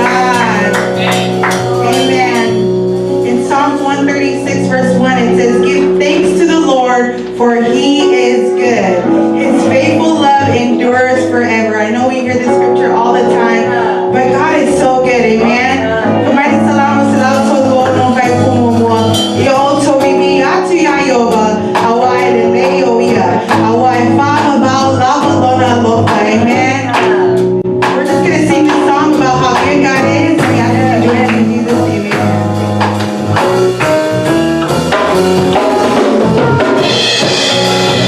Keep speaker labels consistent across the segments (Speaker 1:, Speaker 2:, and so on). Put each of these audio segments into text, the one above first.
Speaker 1: God. Amen. In Psalms 136, verse 1, it says, "Give thanks to the Lord, for he is good. His faithful love endures forever." I know we hear this scripture all the time, but God is so good. Amen. Kumain salamat sa Lord no kay kumumo. Yo to bibi atu ya yoba. Awai de leo ya. Awai fa about lava lona loka. Amen. We're just gonna sing this song about how good God is. We have to do it in Jesus' name. Amen.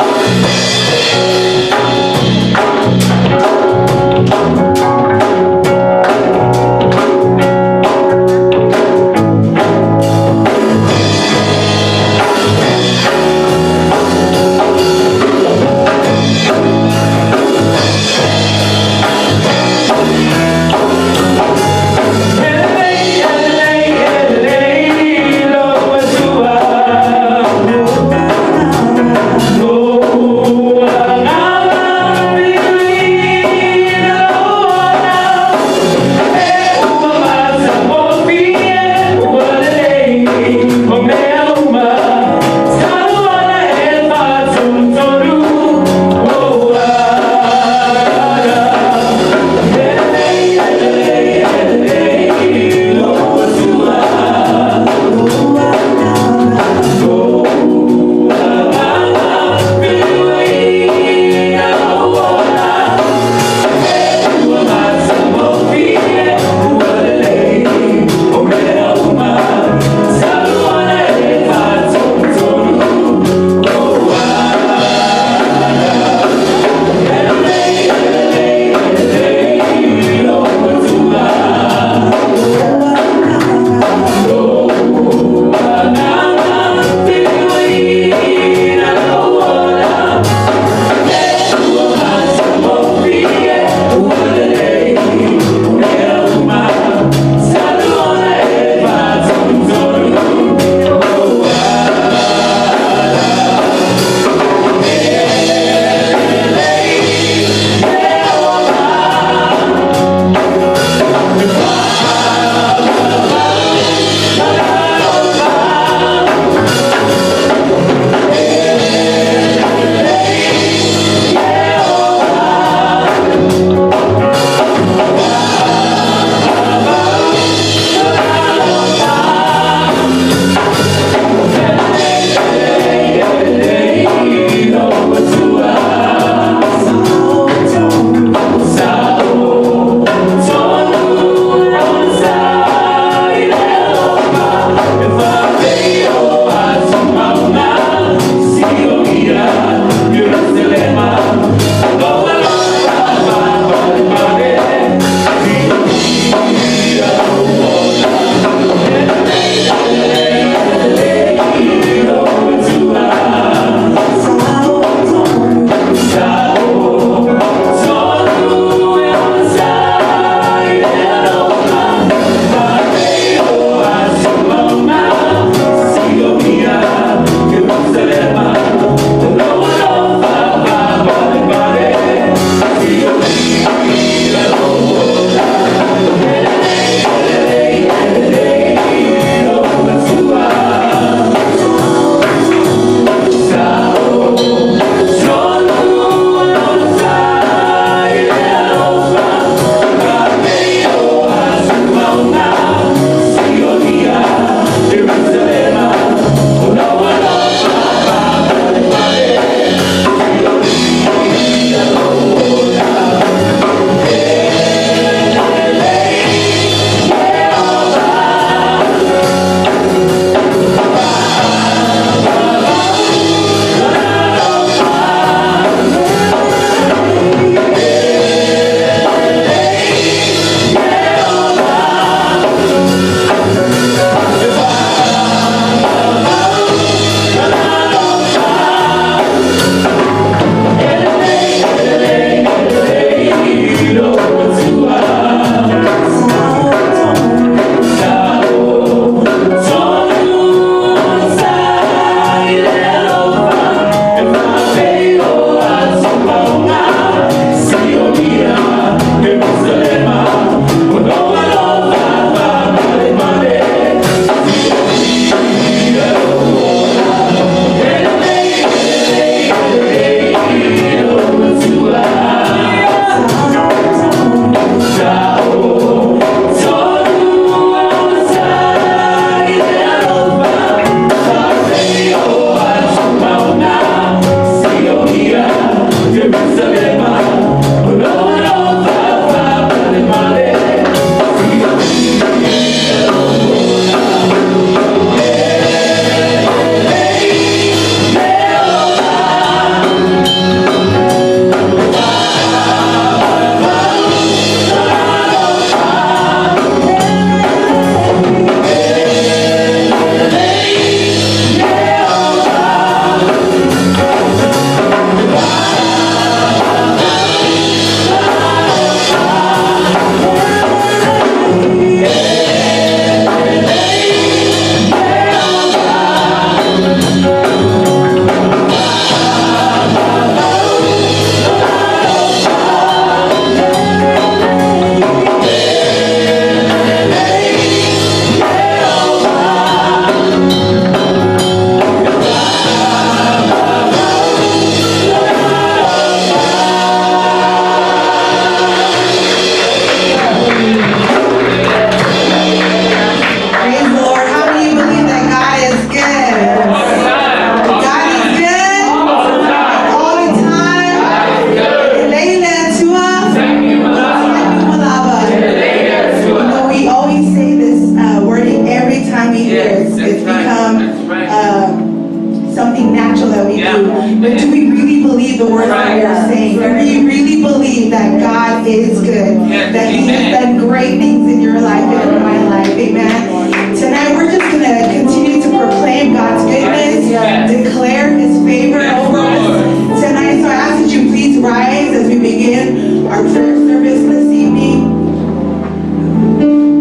Speaker 1: the words that we are saying? Do we really believe that God is good? That He has done great things in your life and in my life? Amen. Tonight we're just going to continue to proclaim God's goodness, declare His favor over us tonight. So I ask that you please rise as we begin our prayer service this evening.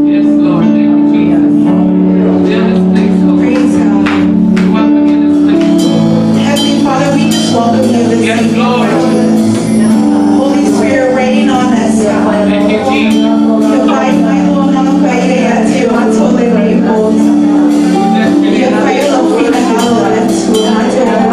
Speaker 2: Yes, Lord. Thank you, Jesus.
Speaker 1: Praise God. Heavenly Father, we just welcome you this evening, Lord Jesus. Holy Spirit, reign on us, God.
Speaker 2: Thank you, Jesus.
Speaker 1: Yeah,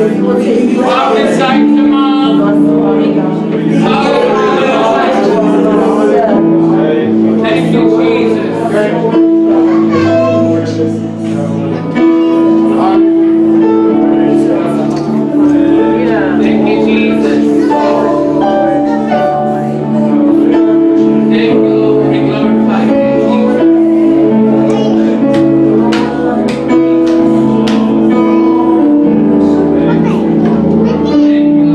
Speaker 2: Prophesy to mom. Hallelujah. Thank you, Jesus. Thank you, Jesus. Thank you, Lord. We glorify you, Jesus. Thank you,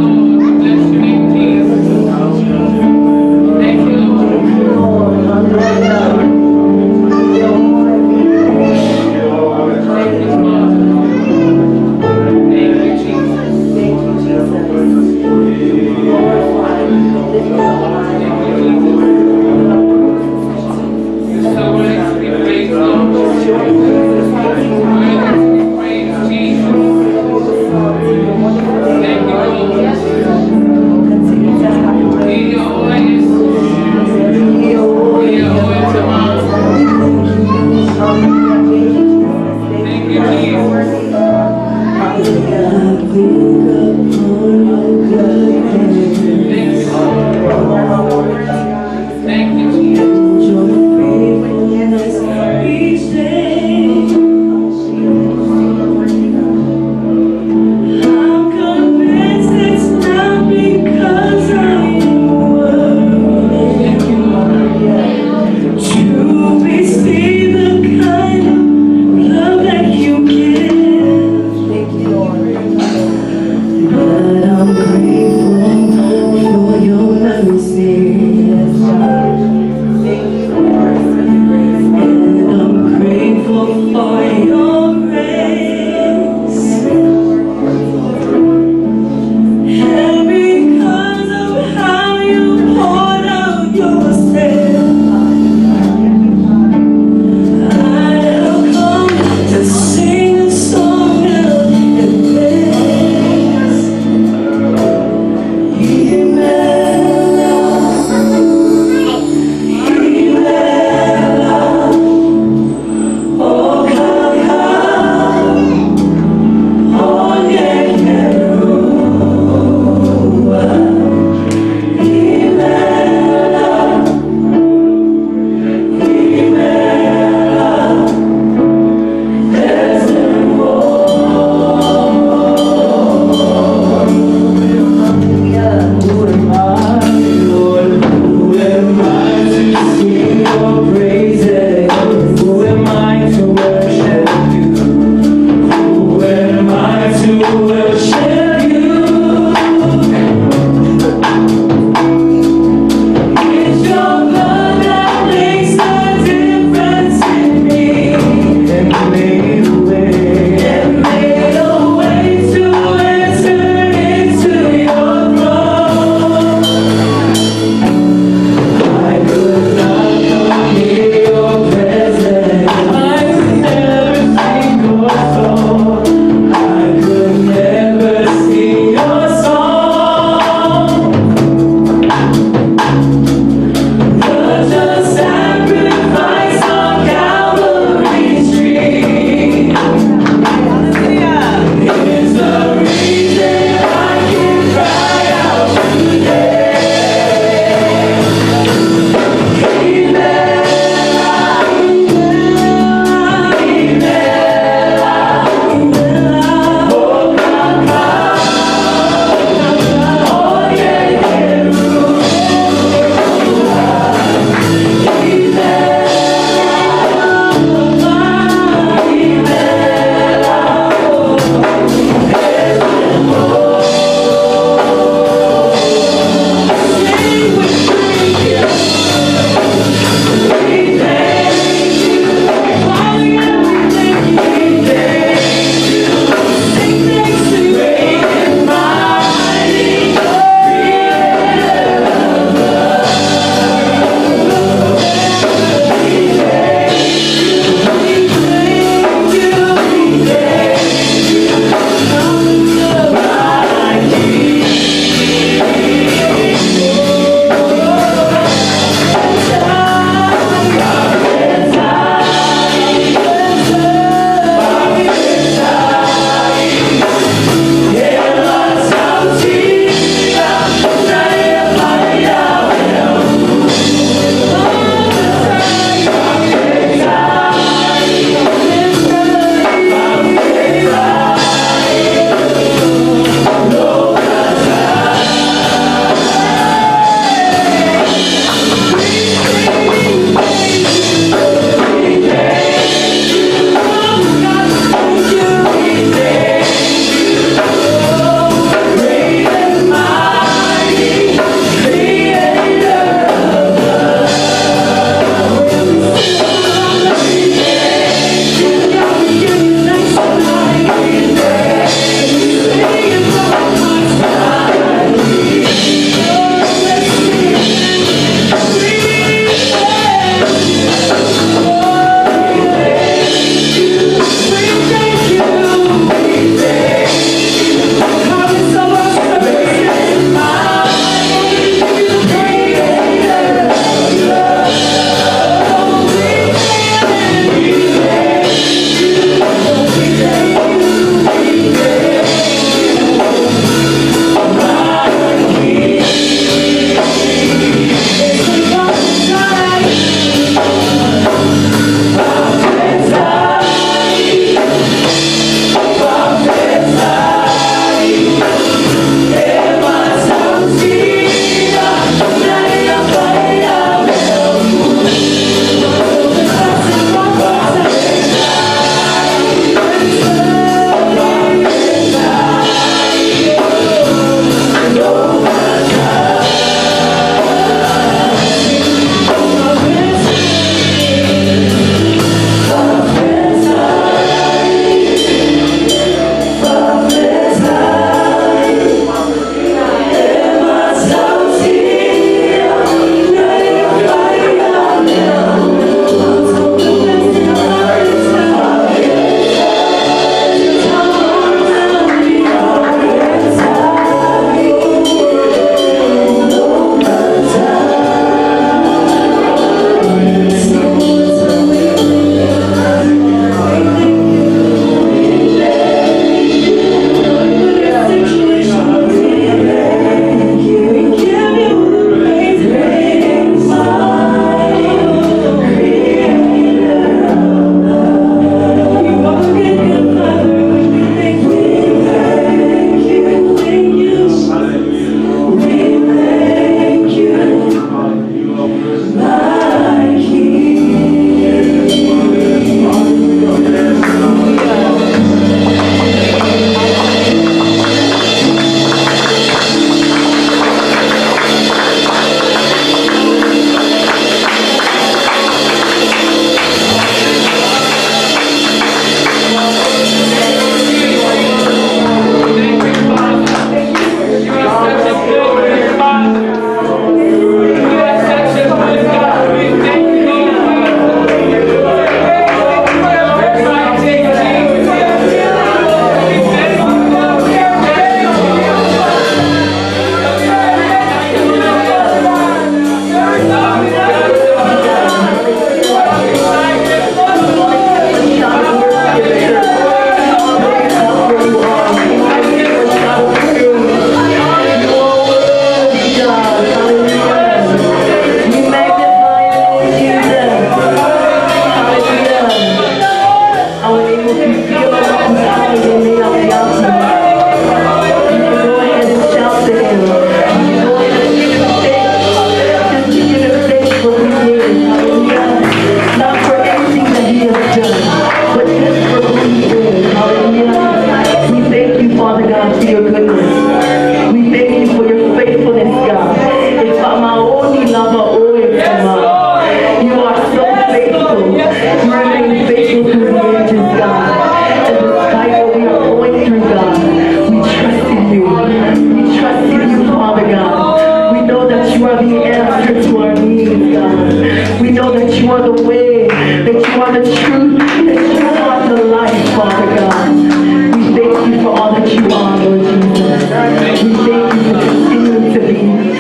Speaker 3: you are, Lord Jesus. We thank you for continuing to be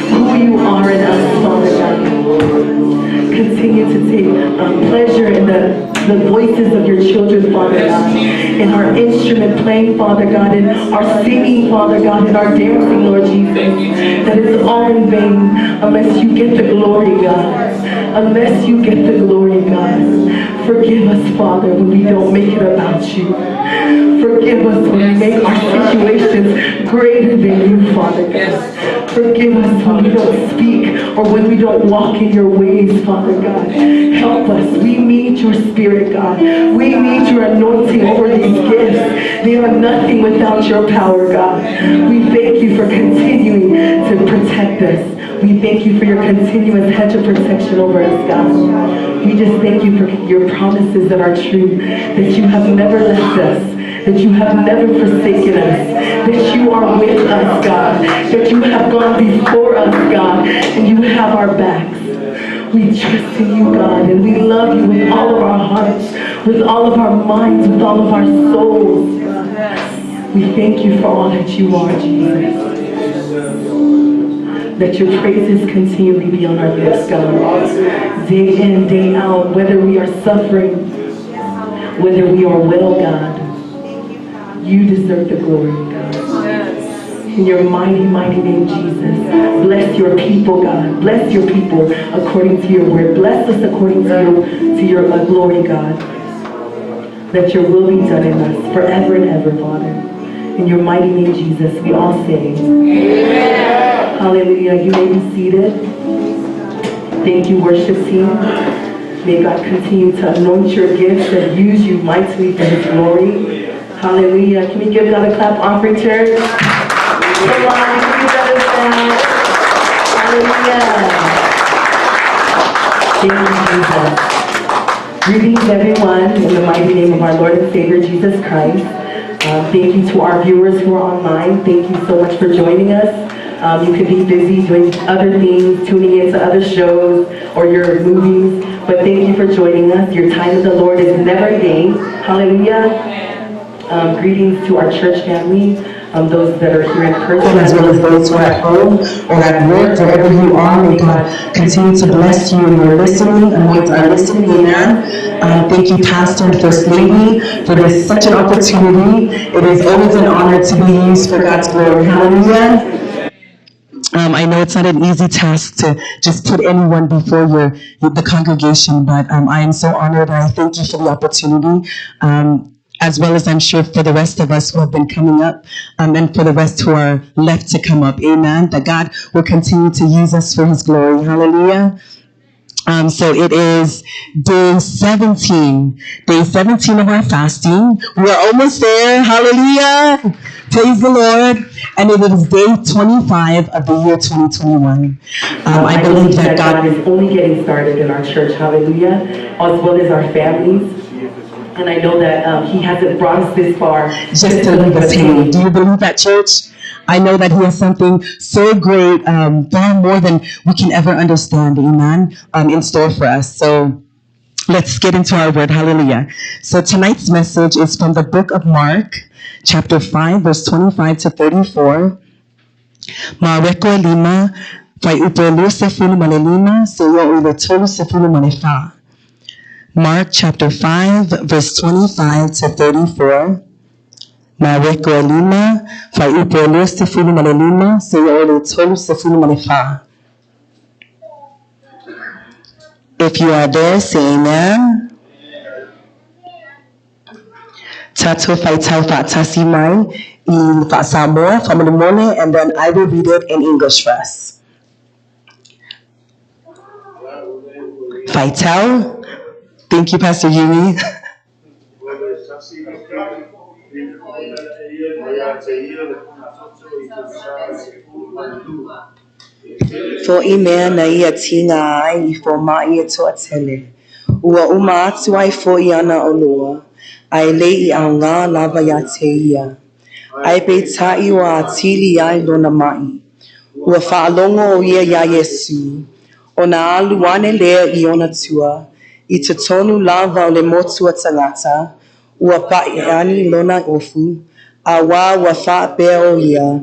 Speaker 3: who you are in us, Father God. Continue to take pleasure in the voices of your children, Father God, in our instrument playing, Father God, in our singing, Father God, in our dancing, Lord Jesus. That it's all in vain unless you get the glory, God. Unless you get the glory, God. Forgive us, Father, when we don't make it about you. Forgive us when we make our situations greater than you, Father God. Forgive us when we don't speak or when we don't walk in your ways, Father God. Help us. We need your spirit, God. We need your anointing over these gifts. They are nothing without your power, God. We thank you for continuing to protect us. We thank you for your continuous hedge of protection over us, God. We just thank you for your promises that are true, that you have never left us, that you have never forsaken us, that you are with us, God, that you have gone before us, God, and you have our backs. We trust in you, God, and we love you with all of our hearts, with all of our minds, with all of our souls. We thank you for all that you are, Jesus. That your praises continually be on our lips, God. Day in, day out, whether we are suffering, whether we are well, God, you deserve the glory, God. In your mighty, mighty name, Jesus. Bless your people, God. Bless your people according to your word. Bless us according to your glory, God. That your will be done in us forever and ever, Father. In your mighty name, Jesus, we all say, amen. Hallelujah. You may be seated. Thank you, worship team. May God continue to anoint your gifts and use you mightily for his glory. Hallelujah. Can we give God a clap offering, church? Come on, can we give God a sound? Hallelujah. Thank you, Jesus. Greetings, everyone, in the mighty name of our Lord and Savior, Jesus Christ. Thank you to our viewers who are online. Thank you so much for joining us. You could be busy doing other things, tuning into other shows or your movies, but thank you for joining us. Your time with the Lord is never in vain. Hallelujah. Greetings to our church family, those that are here in person, as well as those who are at home or at work, wherever you are. May God continue to bless you in your listening, anoint our listening. Amen. Thank you, Pastor and First Lady, for this such an opportunity. It is always an honor to be used for God's glory. Hallelujah. I know it's not an easy task to just put anyone before the congregation, but I am so honored, and I thank you for the opportunity, as well as I'm sure for the rest of us who have been coming up, and for the rest who are left to come up. Amen. That God will continue to use us for his glory. Hallelujah. So it is day 17 of our fasting. We are almost there. Hallelujah. Praise the Lord. And it is day 25 of the year 2021. I believe that God is only getting started in our church. Hallelujah. As well as our families. And I know that he hasn't brought us this far just to leave us hanging. Do you believe that, church? I know that he has something so great, far more than we can ever understand, amen, in store for us. So let's get into our word. Hallelujah. So tonight's message is from the book of Mark, chapter 5, verse 25 to 34. Mareko lima, fai upelu sefulu malelima, seyo uletolu sefulu malefa. Mark chapter 5, verse 25 to 34. Mareko lima, fai upelu sefulu malelima, seyo uletolu sefulu malefa. If you are there, say amen. Tato faitau fatasi mine in Samoa, Famadimone, and then I will read it in English for us. Faitau. Thank you, Pastor Yuri. For ime na ia tina ai for ma ia to atele. Ua uma atu ai for iana olua. Ai lei au ngā lava ia te ia. Ai pe tai wa atili ai lona mai. Ua whaalongo o ia ia Iesu. O na aluane lea i ona tua. I te tonu lava o le motua tangata. Ua pae ani lona ofu.
Speaker 4: A wa fa pe o ia.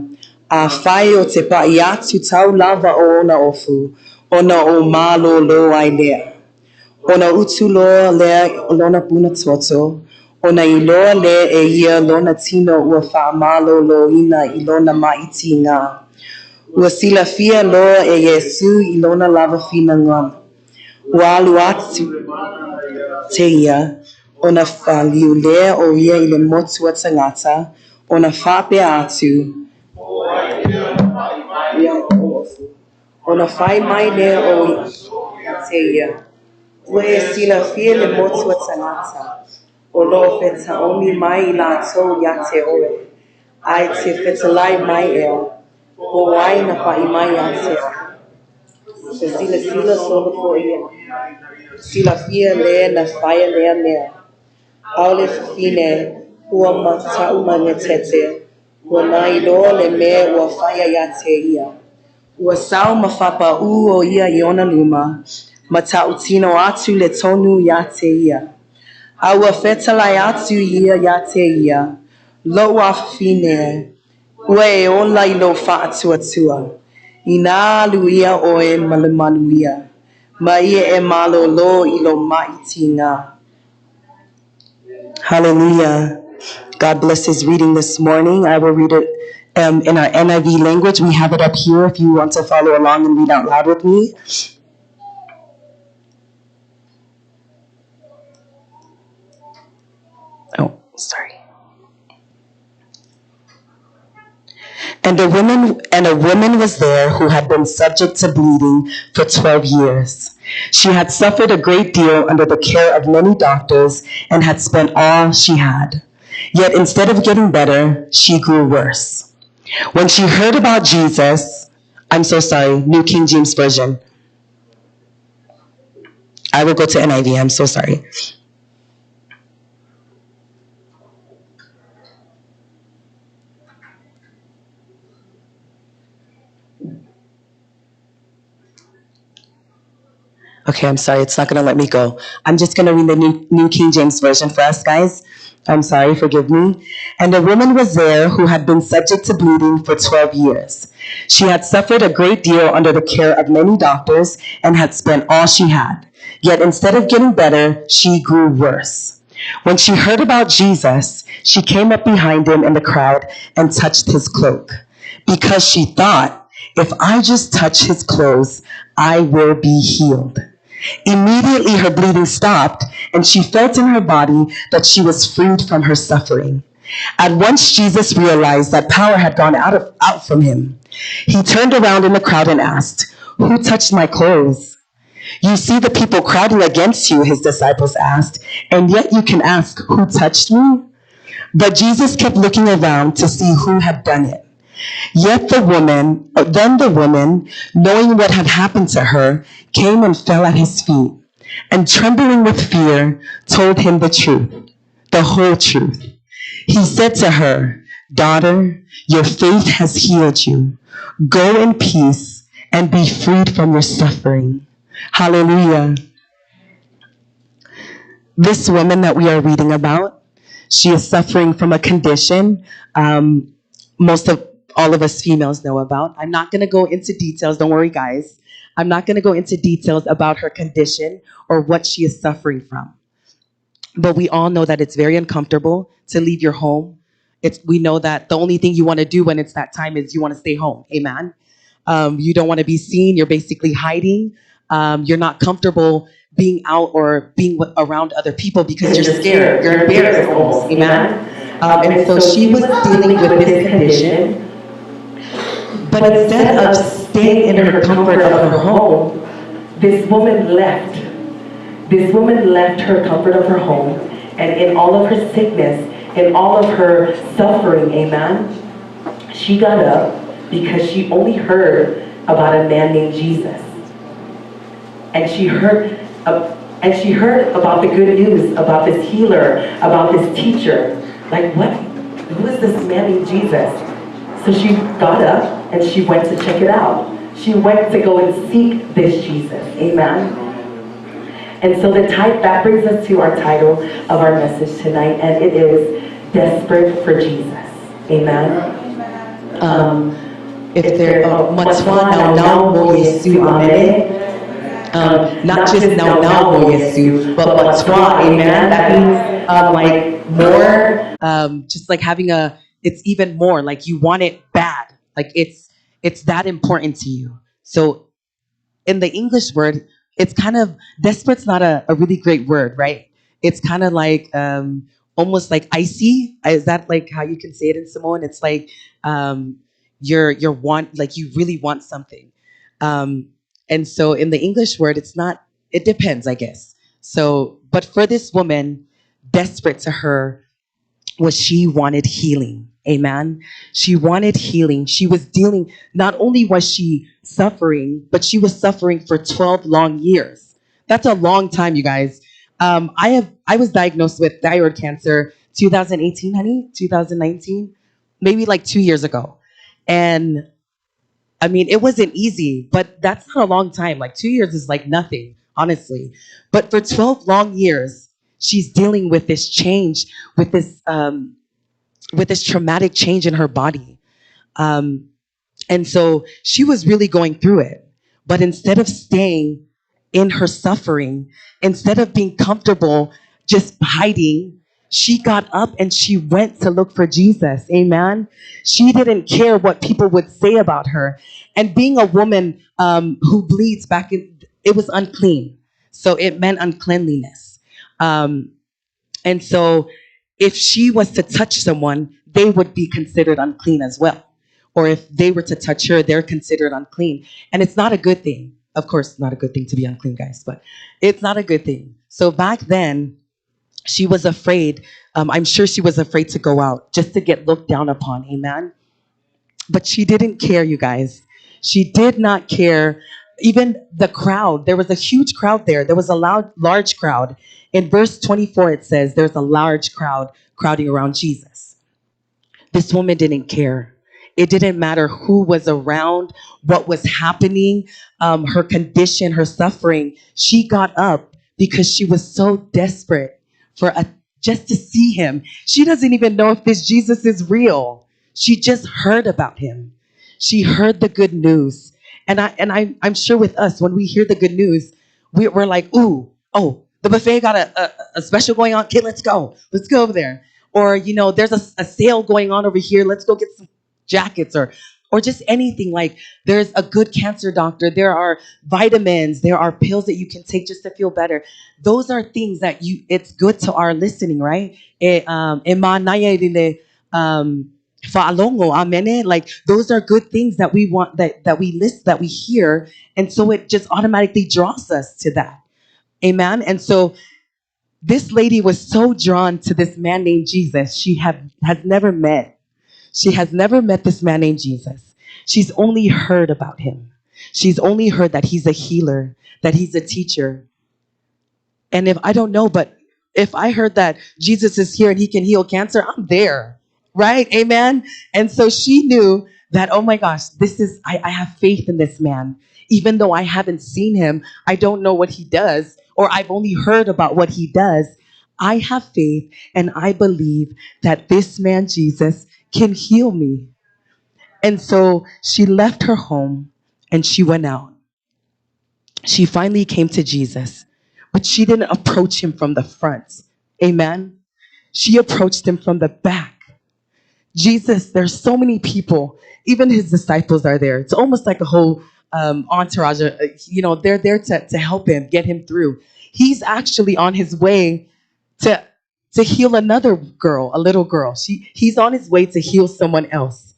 Speaker 4: A whai o te pa i atu tau lava o ona ofu. Ona o malo lo ai lea. Ona utu loa lea lona puna toto. Ona I loa le e ia lona tino ua wha malo lo ina I lona maiti ngā. Ua sila fia loa e Iesu I lona lava fina ngam. Ua alu atu te ia. Ona wha liu lea o ia I le motua tangata. Ona wha pe atu. Ona whai mai lea o te ia. Ua e sila fia le motua tangata. O lo feta omi mai la tau ya te oe. Ai te feta lai mai eo. O wai na pa I mai ya te oe. Se sila solo ko ia. Sila fia lea na whaia lea mea. Aole fine ua matau manga tete. Ua na iloa le mea ua whaia ya te ia. Ua sao mawhapa o ia I ona luma. Matau tino atu le tonu ya te ia. Aua fetalai atu ia ya te ia. Loa fine. Ua e ola I lo whaatua tua. I nā alu ia o e malu ia. Ma ia e malo lo I lo maiti ngā. Hallelujah. God bless His reading this morning. I will read it in our NIV language. We have it up here if you want to follow along and read out loud with me. Oh, sorry. And a woman was there who had been subject to bleeding for 12 years. She had suffered a great deal under the care of many doctors and had spent all she had. Yet instead of getting better, she grew worse. When she heard about Jesus, New King James Version. I will go to NIV, I'm so sorry. Okay, I'm sorry, it's not going to let me go. I'm just going to read the New King James Version for us, guys. I'm sorry, forgive me. And a woman was there who had been subject to bleeding for 12 years. She had suffered a great deal under the care of many doctors and had spent all she had. Yet instead of getting better, she grew worse. When she heard about Jesus, she came up behind him in the crowd and touched his cloak, because she thought, if I just touch his clothes, I will be healed. Immediately her bleeding stopped, and she felt in her body that she was freed from her suffering. At once Jesus realized that power had gone out from him. He turned around in the crowd and asked, "Who touched my clothes?" "You see the people crowding against you," his disciples asked, "and yet you can ask, 'Who touched me?'" But Jesus kept looking around to see who had done it. Then the woman, knowing what had happened to her, came and fell at his feet, and trembling with fear, told him the truth, the whole truth. He said to her, "Daughter, your faith has healed you. Go in peace and be freed from your suffering." Hallelujah. This woman that we are reading about, she is suffering from a condition all of us females know about. I'm not going to go into details. Don't worry, guys. I'm not going to go into details about her condition or what she is suffering from. But we all know that it's very uncomfortable to leave your home. We know that the only thing you want to do when it's that time is you want to stay home. Amen. You don't want to be seen. You're basically hiding. You're not comfortable being out or being around other people because you're scared. You're embarrassed almost. Amen. And so she was dealing with this condition. But instead of staying in her comfort of her home,
Speaker 3: this woman left. This woman left her comfort of her home, and in all of her sickness, in all of her suffering, amen, she got up because she only heard about a man named Jesus. And she heard about the good news, about this healer, about this teacher. Like, what? Who is this man named Jesus? So she got up and she went to check it out. She went to go and seek this Jesus. Amen. And so that brings us to our title of our message tonight, and it is Desperate for Jesus. Amen.
Speaker 4: If there, MATUA, NAUNAU, mo IESU, amen. Not just NAUNAU, mo IESU, but MATUA, amen. That means like more, just like having it's even more, like you want it bad. Like it's that important to you. So in the English word, it's kind of, desperate's not a really great word, right? It's kind of like almost like icy. Is that like how you can say it in Samoan? It's like you're want, like you really want something. And so in the English word, it's not, it depends, I guess. So, but for this woman, desperate to her was she wanted healing. Amen. She wanted healing. She was dealing, not only was she suffering, but she was suffering for 12 long years. That's a long time, you guys. I was diagnosed with thyroid cancer 2018, honey, 2019, maybe like 2 years ago. And I mean, it wasn't easy, but that's not a long time. Like 2 years is like nothing, honestly. But for 12 long years, she's dealing with this change, with this traumatic change in her body. Um, and so she was really going through it. But instead of staying in her suffering, instead of being comfortable just hiding, she got up and she went to look for Jesus. Amen. She didn't care what people would say about her. And being a woman who bleeds back in, it was unclean. So it meant uncleanliness. And so if she was to touch someone, they would be considered unclean as well. Or if they were to touch her, they're considered unclean. And it's not a good thing. Of course, it's not a good thing to be unclean, guys, but it's not a good thing. So back then, she was afraid. I'm sure she was afraid to go out just to get looked down upon. Amen. But she didn't care, you guys. She did not care. Even the crowd, there was a huge crowd there. There was a large crowd. In verse 24, it says there's a large crowd crowding around Jesus. This woman didn't care. It didn't matter who was around, what was happening, her condition, her suffering. She got up because she was so desperate for just to see him. She doesn't even know if this Jesus is real. She just heard about him. She heard the good news. And I'm sure with us, when we hear the good news, we're like, ooh, oh, the buffet got a special going on. Okay, let's go. Let's go over there. Or, there's a sale going on over here. Let's go get some jackets or just anything. Like there's a good cancer doctor. There are vitamins. There are pills that you can take just to feel better. Those are things that it's good to our listening, right? Like those are good things that we want, that we list, that we hear. And so it just automatically draws us to that. Amen. And so this lady was so drawn to this man named Jesus. She has never met. She has never met this man named Jesus. She's only heard about him. She's only heard that he's a healer, that he's a teacher. And if I don't know, but if I heard that Jesus is here and he can heal cancer, I'm there, right? Amen. And so she knew that, oh my gosh, I have faith in this man. Even though I haven't seen him, I don't know what he does, or I've only heard about what he does. I have faith and I believe that this man, Jesus, can heal me. And so she left her home and she went out. She finally came to Jesus, but she didn't approach him from the front. Amen. She approached him from the back. Jesus, there's so many people, even his disciples are there. It's almost like a whole entourage. They're there to help him, get him through. He's actually on his way to heal another girl, a little girl. He's on his way to heal someone else.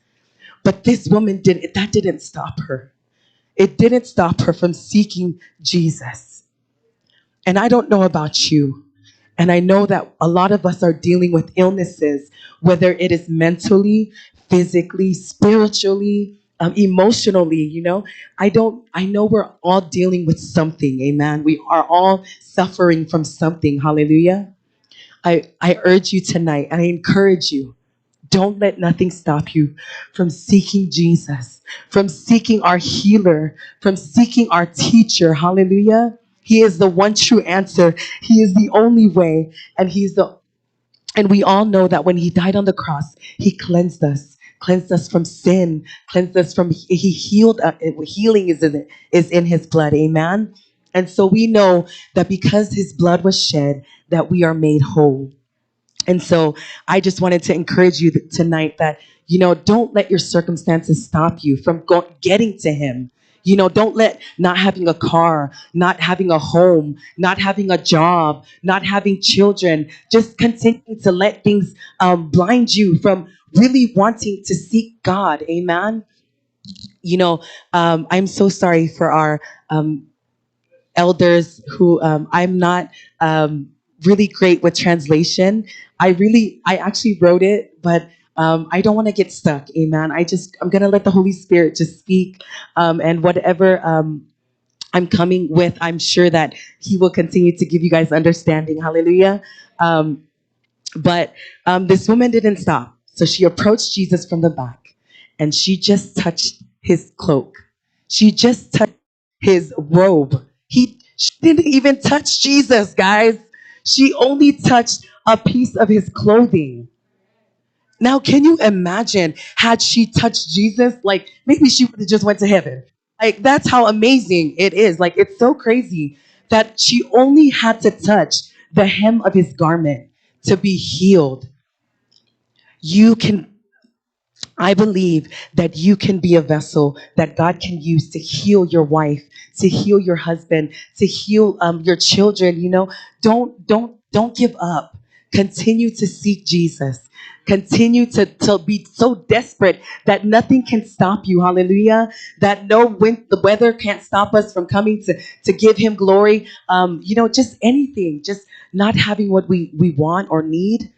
Speaker 4: But this woman didn't stop her. It didn't stop her from seeking Jesus. And I don't know about you. And I know that a lot of us are dealing with illnesses, whether it is mentally, physically, spiritually, emotionally, I know we're all dealing with something. Amen. We are all suffering from something. Hallelujah. I urge you tonight, and I encourage you, don't let nothing stop you from seeking Jesus, from seeking our healer, from seeking our teacher. Hallelujah. He is the one true answer. He is the only way, and he's the And we all know that when he died on the cross, he cleansed us from sin, cleansed us from, he healed, healing is in his blood. Amen. And so we know that because his blood was shed, that we are made whole. And so I just wanted to encourage you tonight that, don't let your circumstances stop you from getting to him. Don't let not having a car, not having a home, not having a job, not having children, just continue to let things blind you from really wanting to seek God. Amen. I'm so sorry for our elders who I'm not really great with translation. I actually wrote it, but I don't want to get stuck. Amen. I'm going to let the Holy Spirit just speak, and whatever I'm coming with, I'm sure that he will continue to give you guys understanding. Hallelujah. But this woman didn't stop. So she approached Jesus from the back and she just touched his cloak. She just touched his robe. She didn't even touch Jesus, guys. She only touched a piece of his clothing. Now, can you imagine had she touched Jesus? Like maybe she would have just went to heaven. Like that's how amazing it is. Like it's so crazy that she only had to touch the hem of his garment to be healed. You can I believe that you can be a vessel that God can use to heal your wife, to heal your husband, to heal your children. Don't give up. Continue to seek Jesus. Continue to be so desperate that nothing can stop you. Hallelujah. That the weather can't stop us from coming to give him glory. Just anything, just not having what we want or need.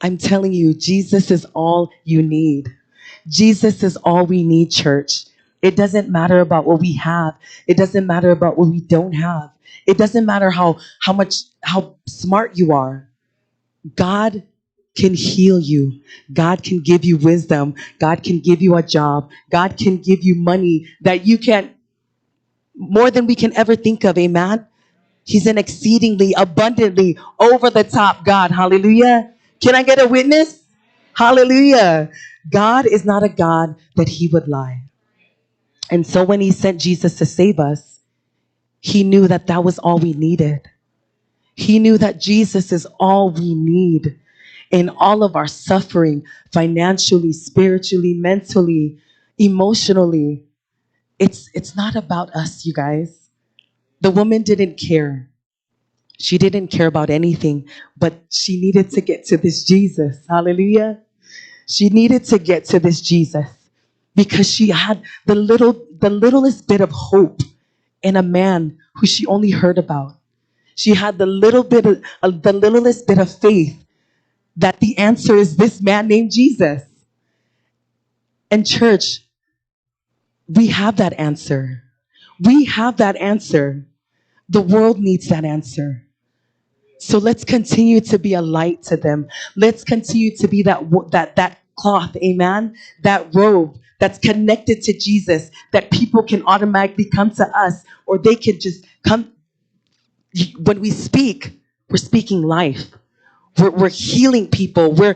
Speaker 4: I'm telling you, Jesus is all you need. Jesus is all we need, church. It doesn't matter about what we have. It doesn't matter about what we don't have. It doesn't matter how smart you are. God can heal you. God can give you wisdom. God can give you a job. God can give you money that you can more than we can ever think of. Amen. He's an exceedingly abundantly over the top God. Hallelujah. Can I get a witness? Hallelujah. God is not a God that he would lie. And so when he sent Jesus to save us, he knew that that was all we needed. He knew that Jesus is all we need in all of our suffering, financially, spiritually, mentally, emotionally. It's not about us, you guys. The woman didn't care. She didn't care about anything, but she needed to get to this Jesus. Hallelujah. She needed to get to this Jesus because she had the littlest bit of hope in a man who she only heard about. She had the littlest bit of faith that the answer is this man named Jesus. And church, we have that answer. We have that answer. The world needs that answer. So let's continue to be a light to them. Let's continue to be that cloth, amen, that robe that's connected to Jesus, that people can automatically come to us, or they can just come. When we speak, we're speaking life. We're healing people. We're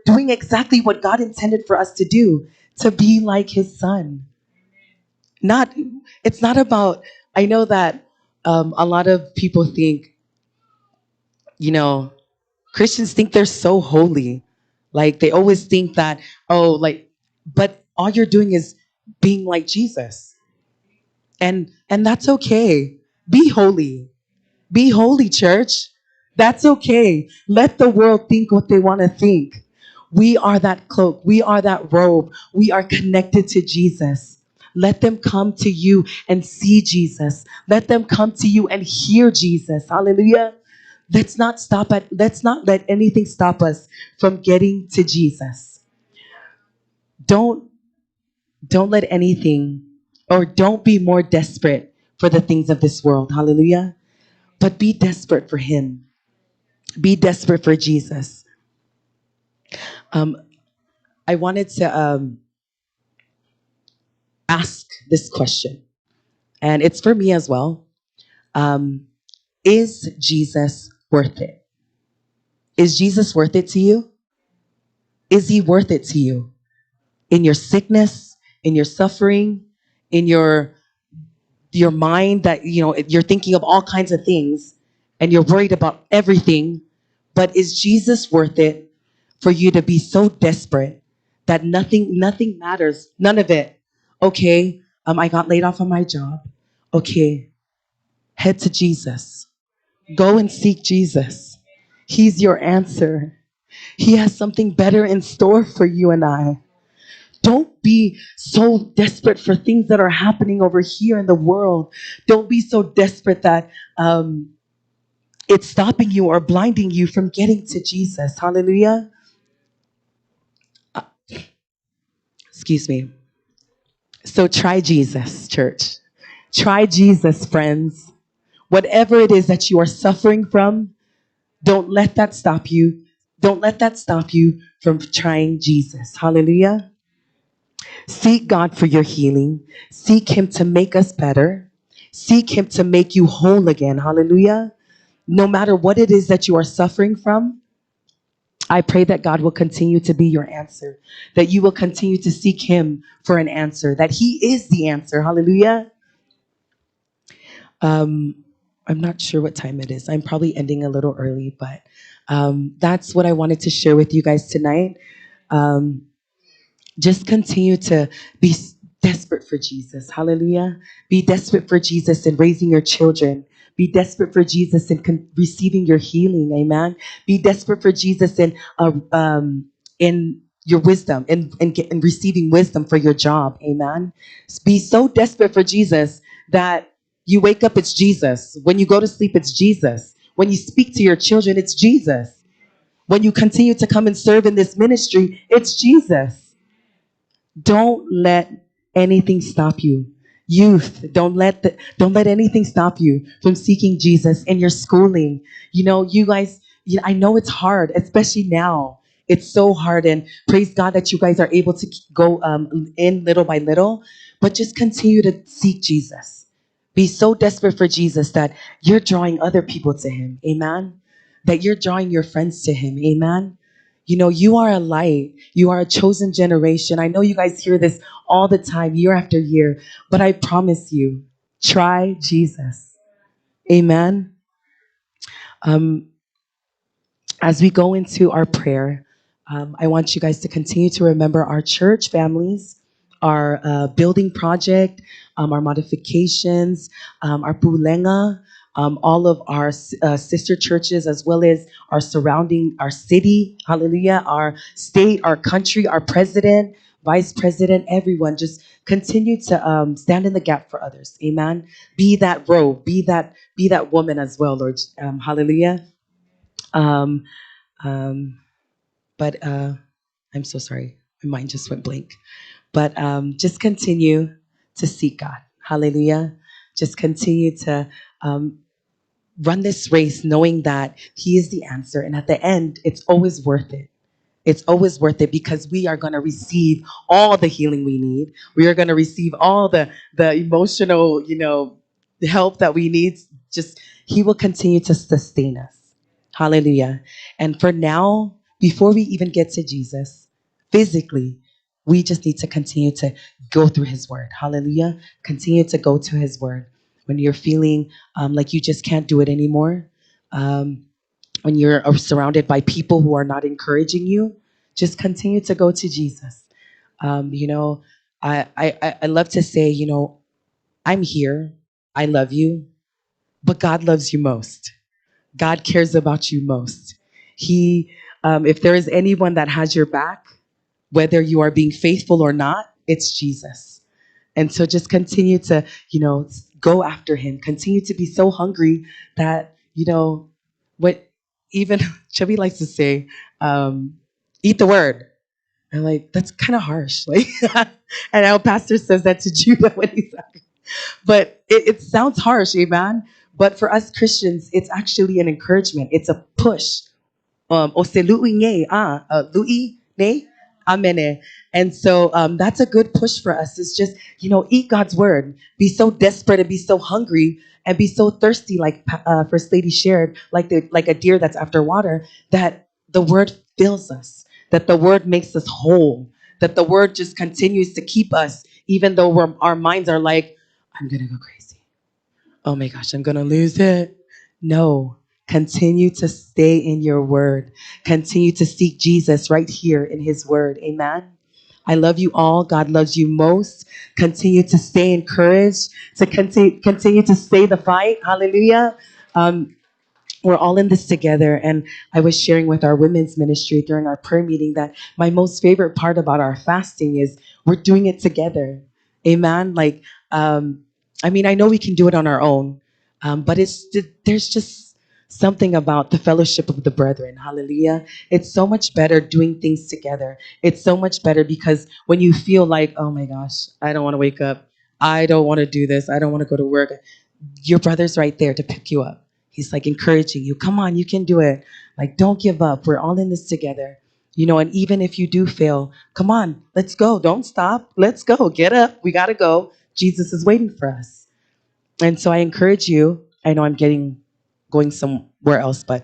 Speaker 4: doing exactly what God intended for us to do, to be like His Son. It's not about. I know that a lot of people think, you know. Christians think they're so holy. Like they always think that, but all you're doing is being like Jesus. And that's okay. Be holy. Be holy, church. That's okay. Let the world think what they want to think. We are that cloak. We are that robe. We are connected to Jesus. Let them come to you and see Jesus. Let them come to you and hear Jesus. Hallelujah. Let's not let anything stop us from getting to Jesus. Don't don't let anything or don't be more desperate for the things of this world. Hallelujah. But be desperate for him. Be desperate for Jesus. Um, I wanted to ask this question, and it's for me as well. Um, is Jesus worth it? Is Jesus worth it to you? Is he worth it to you? In your sickness, in your suffering, in your mind that, you're thinking of all kinds of things and you're worried about everything, but is Jesus worth it for you to be so desperate that nothing matters, none of it? Okay, I got laid off on my job. Okay, head to Jesus. Go and seek Jesus. He's your answer. He has something better in store for you and I. Don't be so desperate for things that are happening over here in the world. Don't be so desperate that it's stopping you or blinding you from getting to Jesus. Hallelujah. Excuse me. So try Jesus, church. Try Jesus, friends. Whatever it is that you are suffering from, don't let that stop you. Don't let that stop you from trying Jesus. Hallelujah. Seek God for your healing. Seek Him to make us better. Seek Him to make you whole again. Hallelujah. No matter what it is that you are suffering from, I pray that God will continue to be your answer, that you will continue to seek Him for an answer, that He is the answer. Hallelujah. Um, I'm not sure what time it is. I'm probably ending a little early, but that's what I wanted to share with you guys tonight. Um, just continue to be desperate for Jesus. Hallelujah. Be desperate for Jesus in raising your children. Be desperate for Jesus in receiving your healing. Amen. Be desperate for Jesus in your wisdom in receiving wisdom for your job. Amen. Be so desperate for Jesus that you wake up, it's Jesus. When you go to sleep, it's Jesus. When you speak to your children, it's Jesus. When you continue to come and serve in this ministry, it's Jesus. Don't let anything stop you. Youth, don't let anything stop you from seeking Jesus in your schooling. You guys, I know it's hard, especially now. It's so hard, and praise God that you guys are able to go in little by little, but just continue to seek Jesus. Be so desperate for Jesus that you're drawing other people to Him. Amen. That you're drawing your friends to Him. Amen. You are a light. You are a chosen generation. I know you guys hear this all the time, year after year, but I promise you, try Jesus. Amen. Um, as we go into our prayer, I want you guys to continue to remember our church families, our building project, our modifications, our pulenga, all of our sister churches, as well as our surrounding, our city, hallelujah, our state, our country, our president, vice president, everyone. Just continue to stand in the gap for others. Amen. Be that robe, be that woman as well, Lord. Hallelujah. Um, um, but I'm so sorry. My mind just went blank. But just continue to seek God. Hallelujah. Just continue to run this race knowing that He is the answer. And at the end, it's always worth it. It's always worth it because we are going to receive all the healing we need. We are going to receive all the emotional, the help that we need. Just He will continue to sustain us. Hallelujah. And for now, before we even get to Jesus, physically, we just need to continue to go through His word. Hallelujah. Continue to go to His word. When you're feeling like you just can't do it anymore, when you're surrounded by people who are not encouraging you, just continue to go to Jesus. I love to say, I'm here. I love you, but God loves you most. God cares about you most. If there is anyone that has your back, whether you are being faithful or not, it's Jesus. And so just continue to, go after Him. Continue to be so hungry that, what even Chubby likes to say, eat the word. And like, that's kind of harsh. Like, and our pastor says that to Judah when he's like, but it sounds harsh, amen? But for us Christians, it's actually an encouragement. It's a push. O se lui nge, lui ne, amene. And so that's a good push for us. It's just, eat God's word. Be so desperate and be so hungry and be so thirsty, like First Lady shared, like a deer that's after water, that the word fills us, that the word makes us whole, that the word just continues to keep us, even though our minds are like, I'm going to go crazy. Oh my gosh, I'm going to lose it. No, continue to stay in your word. Continue to seek Jesus right here in his word. Amen. I love you all. God loves you most. Continue to stay encouraged, to continue to stay the fight. Hallelujah. We're all in this together. And I was sharing with our women's ministry during our prayer meeting that my most favorite part about our fasting is we're doing it together. Amen. I mean, I know we can do it on our own, but there's just something about the fellowship of the brethren. Hallelujah. It's so much better doing things together. It's so much better because when you feel like, oh my gosh, I don't want to wake up. I don't want to do this. I don't want to go to work. Your brother's right there to pick you up. He's like encouraging you. Come on, you can do it. Like, don't give up. We're all in this together. And even if you do fail, come on, let's go. Don't stop. Let's go. Get up. We got to go. Jesus is waiting for us. And so I encourage you. I know I'm going somewhere else, but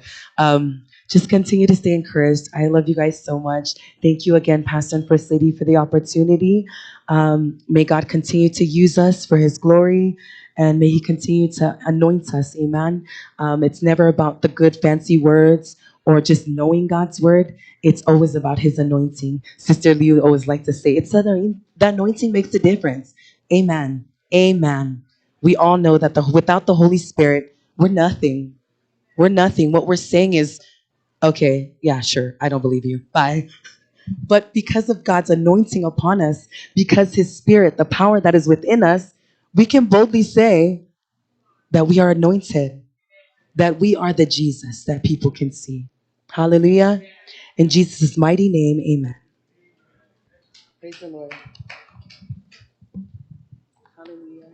Speaker 4: just continue to stay encouraged. I love you guys so much. Thank you again, Pastor and First Lady, for the opportunity. May God continue to use us for his glory, and may he continue to anoint us. Amen. It's never about the good, fancy words or just knowing God's word. It's always about his anointing. Sister Liu always like to say, the anointing makes a difference. Amen. Amen. We all know that without the Holy Spirit, we're nothing. We're nothing. What we're saying is, okay, yeah, sure, I don't believe you. Bye. But because of God's anointing upon us, because his spirit, the power that is within us, we can boldly say that we are anointed, that we are the Jesus that people can see. Hallelujah. In Jesus' mighty name, amen. Praise the Lord. Hallelujah.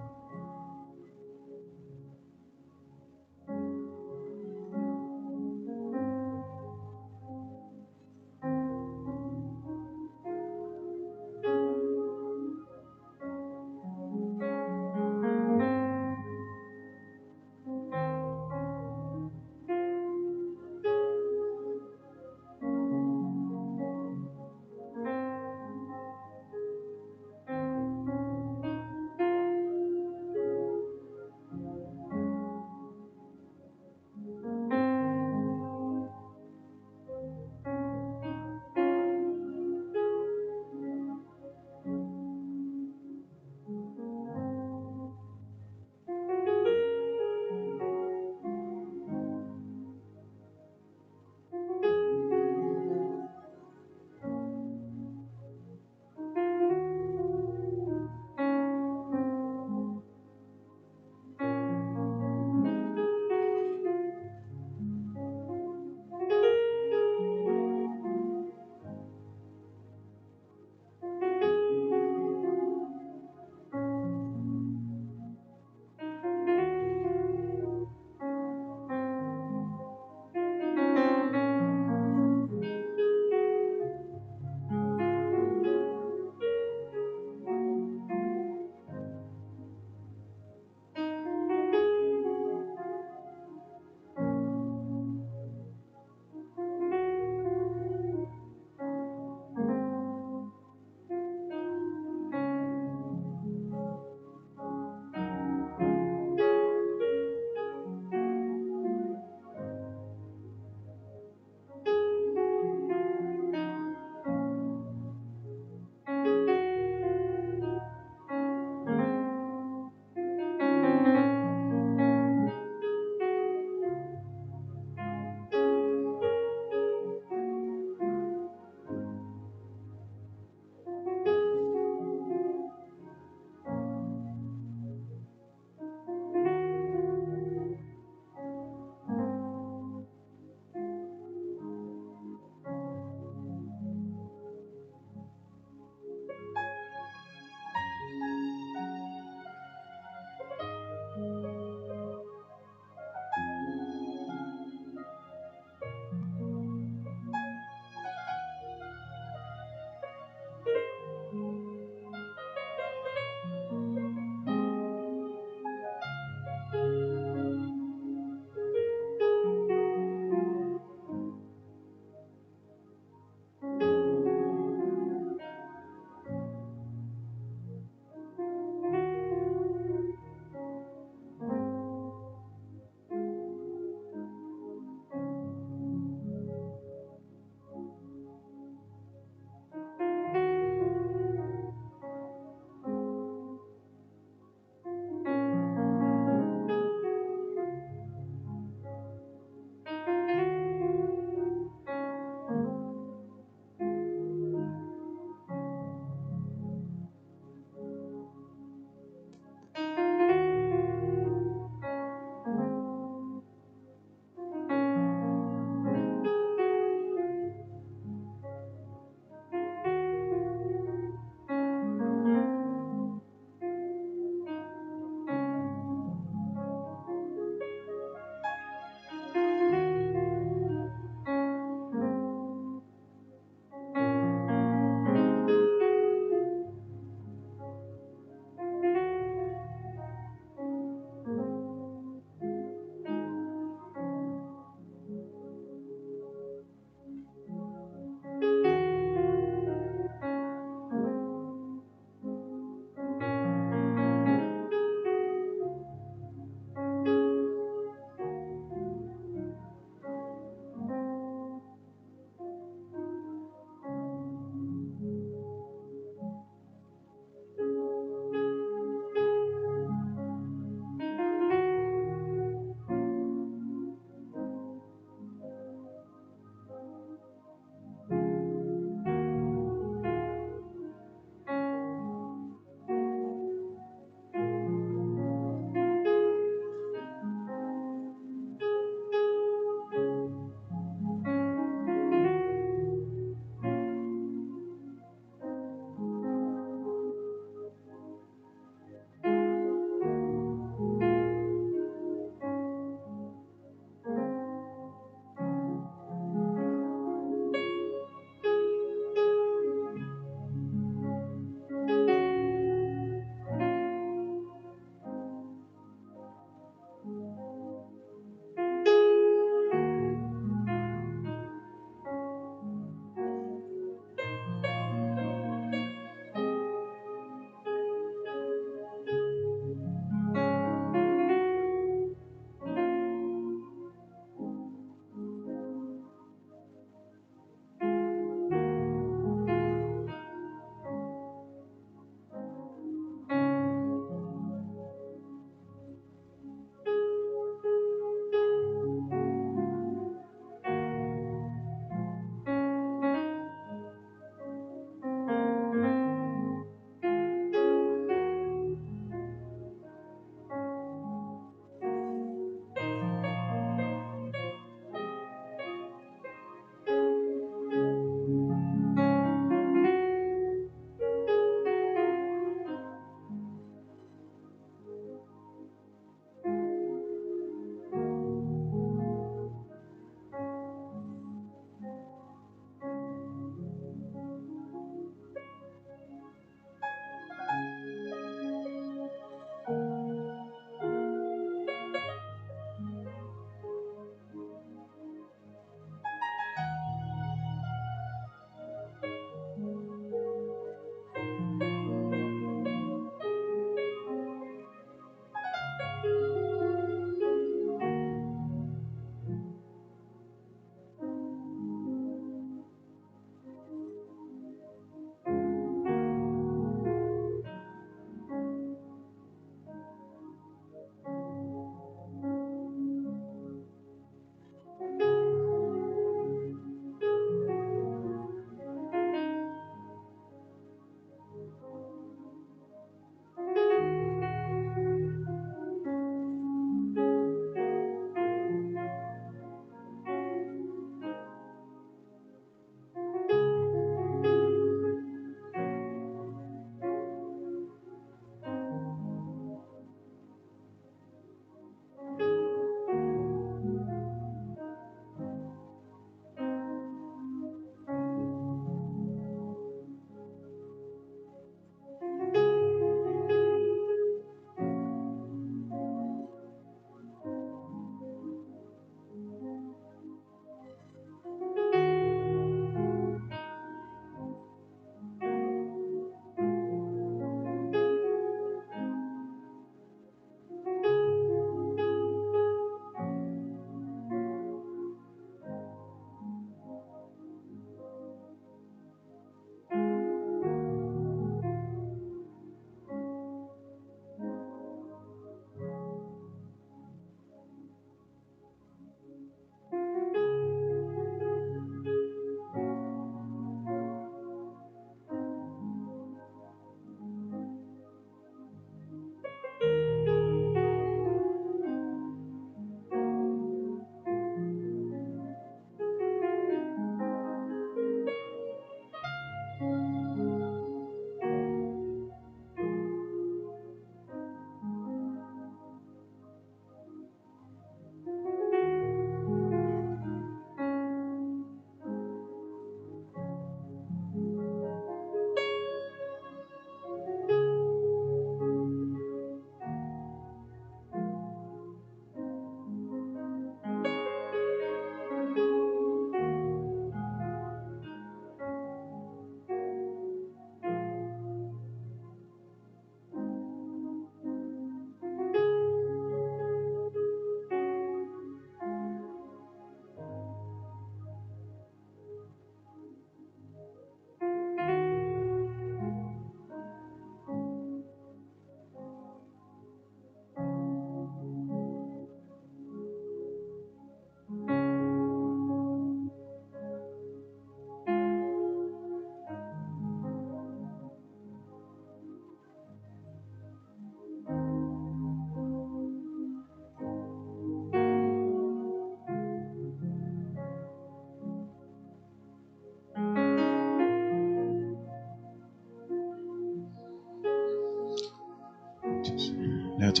Speaker 5: Let's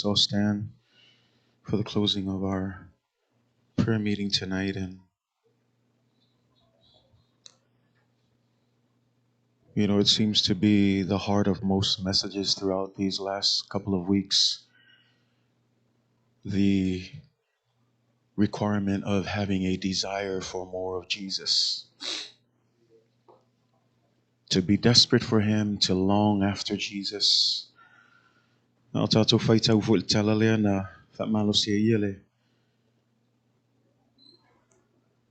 Speaker 5: all stand for the closing of our prayer meeting tonight. And it seems to be the heart of most messages throughout these last couple of weeks, the requirement of having a desire for more of Jesus, to be desperate for him, to long after Jesus. Now, tato faitau talale na fatmalosia yele.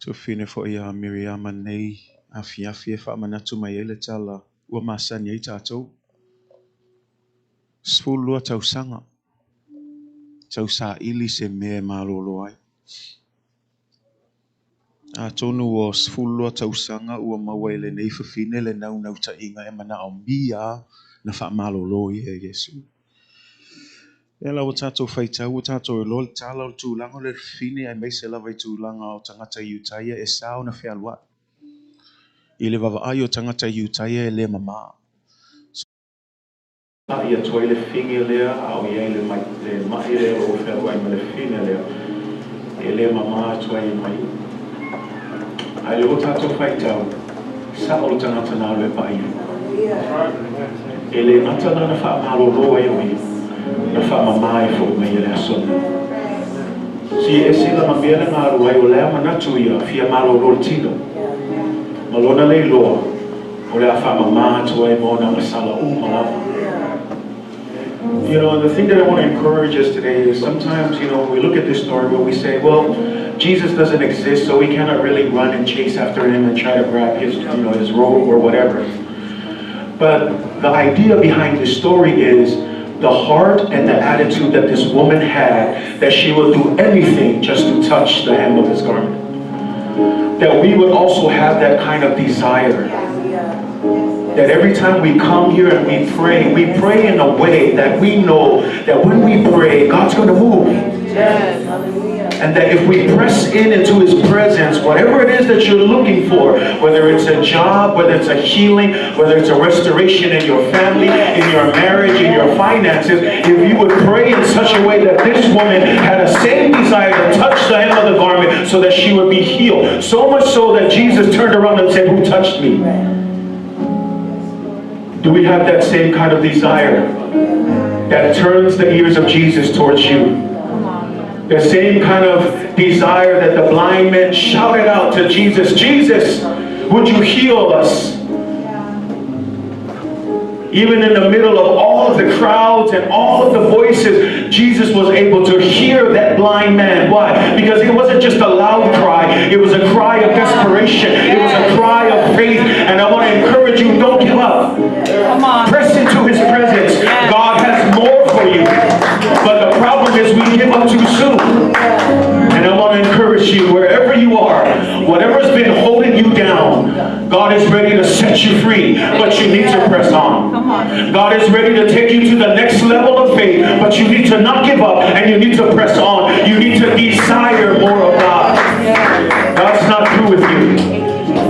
Speaker 5: To fine for ya Miriam nei afia famanatu mayele tala wa masanya tato. Spulua tau sanga. Tau sa ili se me malolo ai. A tonu o sfulua tau sanga ua mawele nei fafine le NAUNAU ta inga e mana o mia na fatmalolo i e Yesu. Ela o tato faitau o tato e lol tala o tūlanga le fine ai meise lava i tūlanga o tangata iutaia e sao na whialua. I le vava ai o tangata iutaia e le mama. Ia toi le fingi lea au ia le mai lea o whialua i ma le fine lea. E le mama toi i mai. Ai le o tato faitau sa o tangata nā le pai. E le atana na whaamalo e oi. Na whaamamai fo me i le asona. Si e sila ma mea ngā ruai o lea manatu ia fia malo lo tino. Malona le loa o lea whaamamatu ai mo na masala umala. The thing that I want to encourage us today is sometimes, we look at this story where we say, well, Jesus doesn't exist, so we cannot really run and chase after him and try to grab his, his robe or whatever. But the idea behind this story is the heart and the attitude that this woman had, that she will do anything just to touch the hem of his garment. That we would also have that kind of desire. That every time we come here and we pray in a way that we know that when we pray, God's going to move.
Speaker 3: Yes.
Speaker 5: And that if we press into his presence, whatever it is that you're looking for, whether it's a job, whether it's a healing, whether it's a restoration in your family, in your marriage, in your finances, if you would pray in such a way that this woman had a same desire to touch the hem of the garment so that she would be healed. So much so that Jesus turned around and said, "Who touched me?" Do we have that same kind of desire that turns the ears of Jesus towards you? The same kind of desire that the blind man shouted out to Jesus, "Jesus, would you heal us?" Even in the middle of all of the crowds and all of the voices, Jesus was able to hear that blind man. Why? Because it wasn't just a loud cry. It was a cry of desperation. It was a cry of faith. And I want to encourage you, don't give up. Press into his presence. God has more for you. But the problem is we give up too soon. And I want to encourage you, wherever you are, whatever's been holding you down, God is ready to set you free, but you need to press on. God is ready to take you to the next level of faith, but you need to not give up and you need to press on. You need to desire more of God. God's not through with you.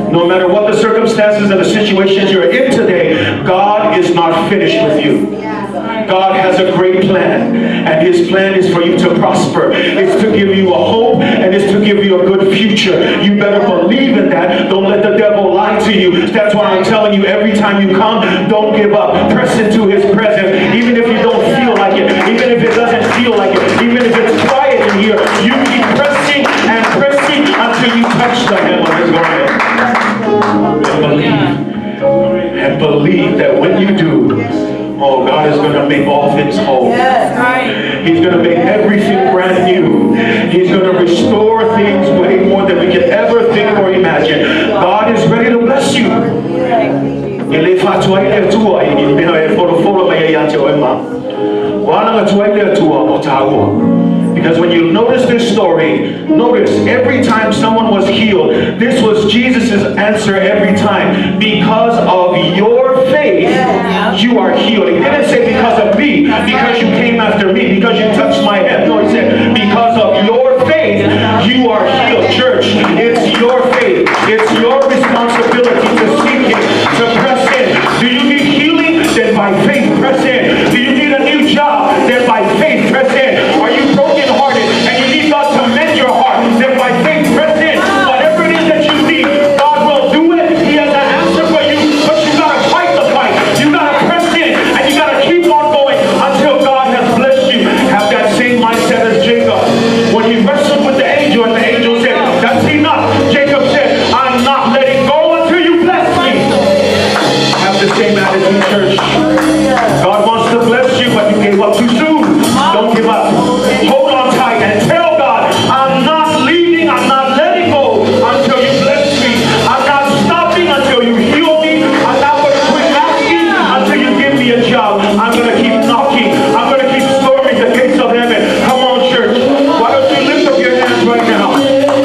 Speaker 5: No matter what the circumstances and the situations you're in today, God is not finished with you. God has a great plan, and his plan is for you to prosper. It's to give you a hope, and it's to give you a good future. You better believe in that. Don't let the devil lie to you. That's why I'm telling you, every time you come, don't give up. Press into his presence, even if you don't feel like it, even if it doesn't feel like it, even if it's quiet in here, you keep pressing and pressing until you touch the hem of his garment. And believe that when you do, oh, God is going to make all things whole. He's going to make everything brand new. He's going to restore things way more than we can ever think or imagine. God is ready to bless you. Because when you notice this story, notice every time someone was healed, this was Jesus' answer every time. Because of your faith, you are healed. He didn't say because of me, because you came after me, because you touched my hem. No, he said because of your faith, you are healed. Church, it's your faith. It's your responsibility to seek it, to press in. Do you need healing? Then by faith, press up too soon. Don't give up. Hold on tight and tell God, I'm not leaving, I'm not letting go until you bless me. I'm not stopping until you heal me. I'm not going to quit asking until you give me a job. I'm going to keep knocking. I'm going to keep storming the gates of heaven. Come on, church. Why don't you lift up your hands right now?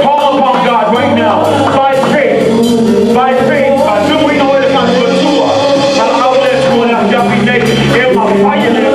Speaker 5: Call upon God right now. By faith. By faith. Assuming all the time to MATUA. Para outlets going out, y'all be naked. In my fire,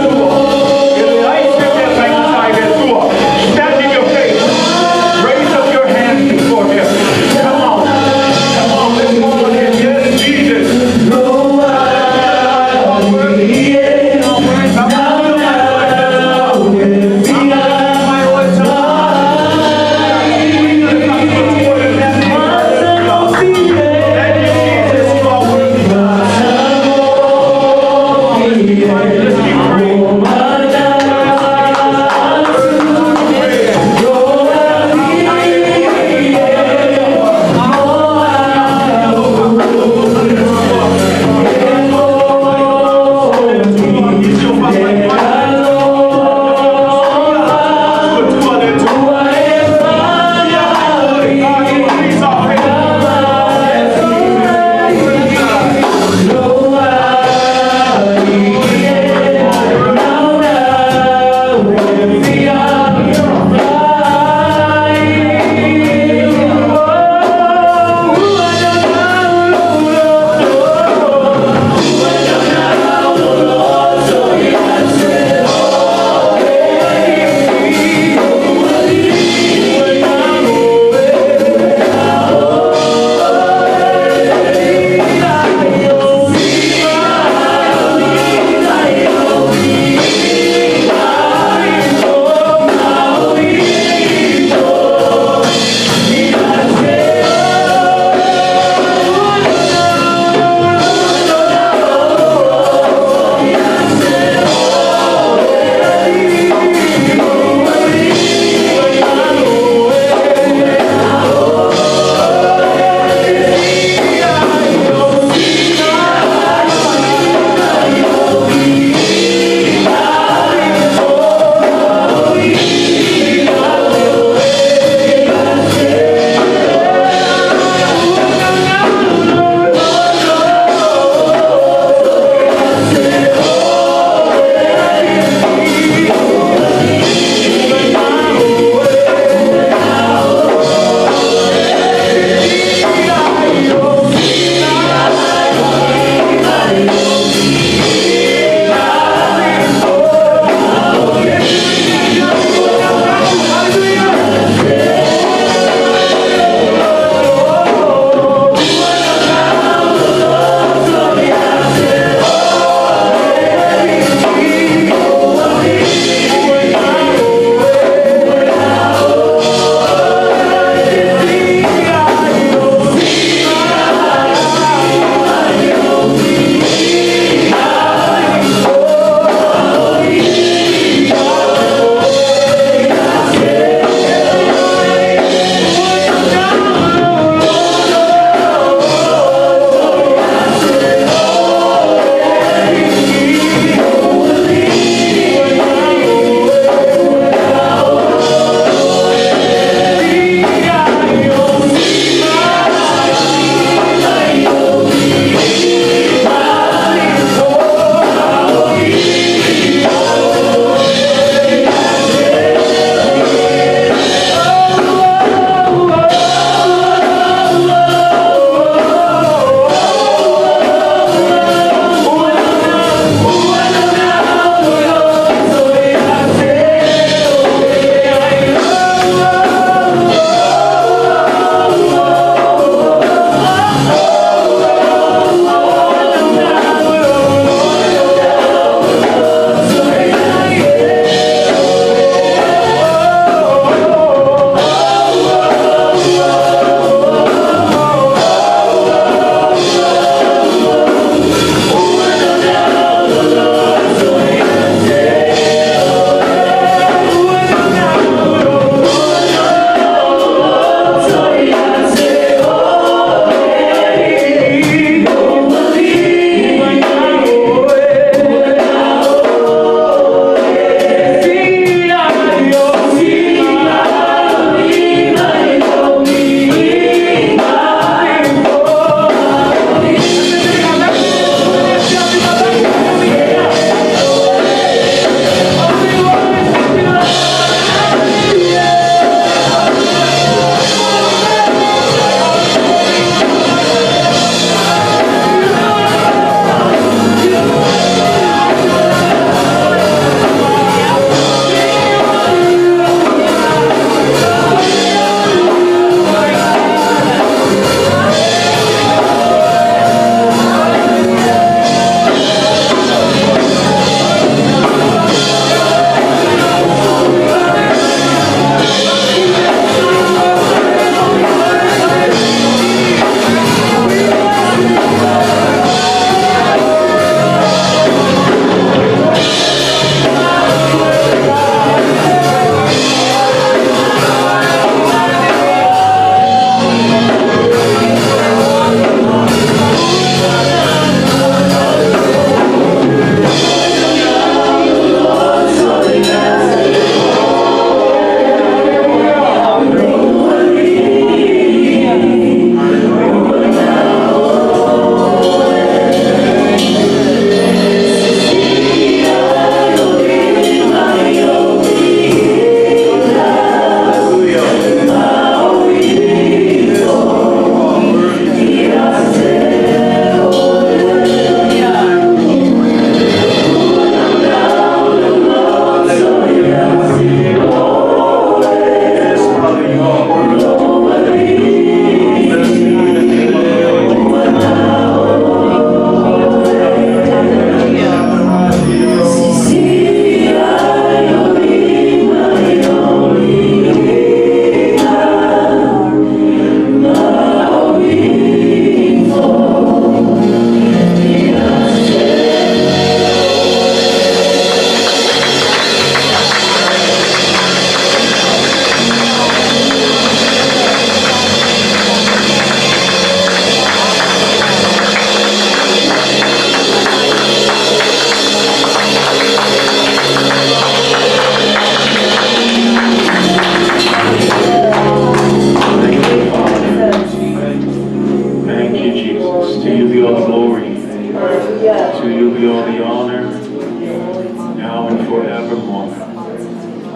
Speaker 5: forevermore.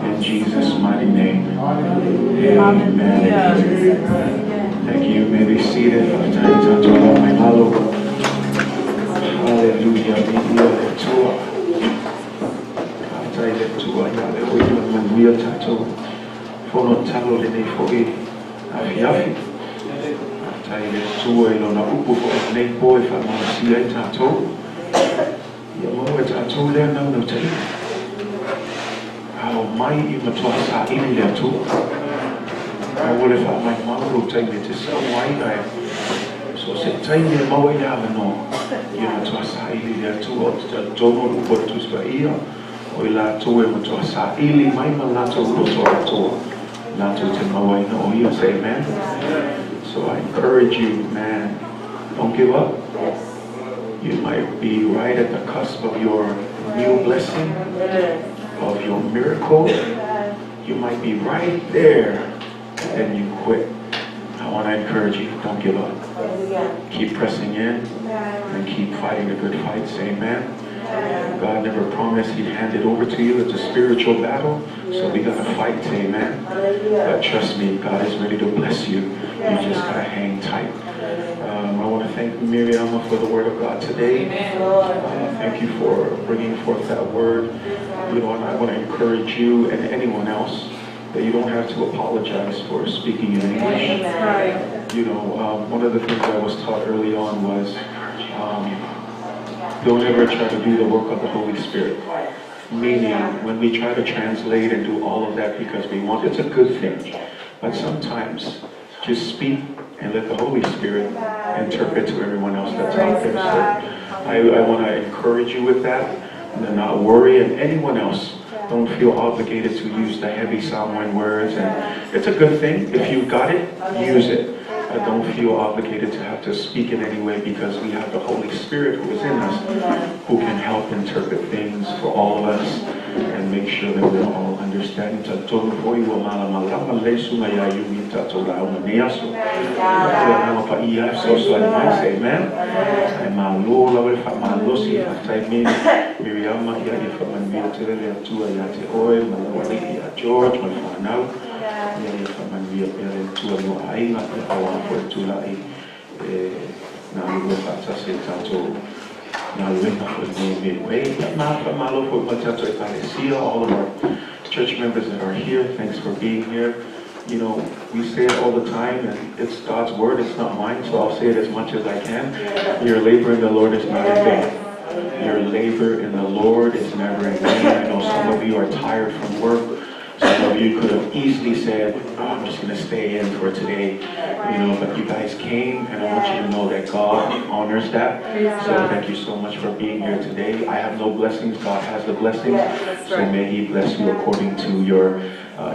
Speaker 5: In Jesus' mighty name. Amen. Thank you. You may be seated. Hallelujah. Mighty MATUA sa ini dia tu. Awal fa mai malu tai me te sa wai ai. So se tai me mau ia no. MATUA sa ini dia tu o te tono u tu sa ia. O ila tu MATUA sa ili mai malato u so to. Na tu te mau ai no ia say amen. So I encourage you, man, don't give up. You might be right at the cusp of your new blessing, of your miracle. You might be right there and you quit. I want to encourage you, don't give up. Keep pressing in and keep fighting the good fight. Say amen. God never promised He'd hand it over to you. It's a spiritual battle, so we got to fight. Say amen. But trust me, God is ready to bless you. You just got to hang tight. I want to thank Miriam for the word of God today. Thank you for bringing forth that word. You know, and I want to encourage you and anyone else that you don't have to apologize for speaking in English. You know, one of the things I was taught early on was don't ever try to do the work of the Holy Spirit. Meaning, when we try to translate and do all of that because we want, it's a good thing. But sometimes, just speak and let the Holy Spirit interpret to everyone else that's out there. So I want to encourage you with that. And not worry, and anyone else, don't feel obligated to use the heavy sounding words. And it's a good thing. If you've got it, use it. Don't feel obligated to have to speak in any way, because we have the Holy Spirit who is in us, who can help interpret things for all of us and make sure that we're all understanding. All of our church members that are here, thanks for being here. You know, we say it all the time, and it's God's word, it's not mine, so I'll say it as much as I can. Your labor in the Lord is not in vain. Your labor in the Lord is never in vain. I know some of you are tired from work. Some of you could have easily said, oh, I'm just going to stay in for today, you know, but you guys came, and I want you to know that God honors that. So thank you so much for being here today. I have no blessings, God has the blessings, so may He bless you according to your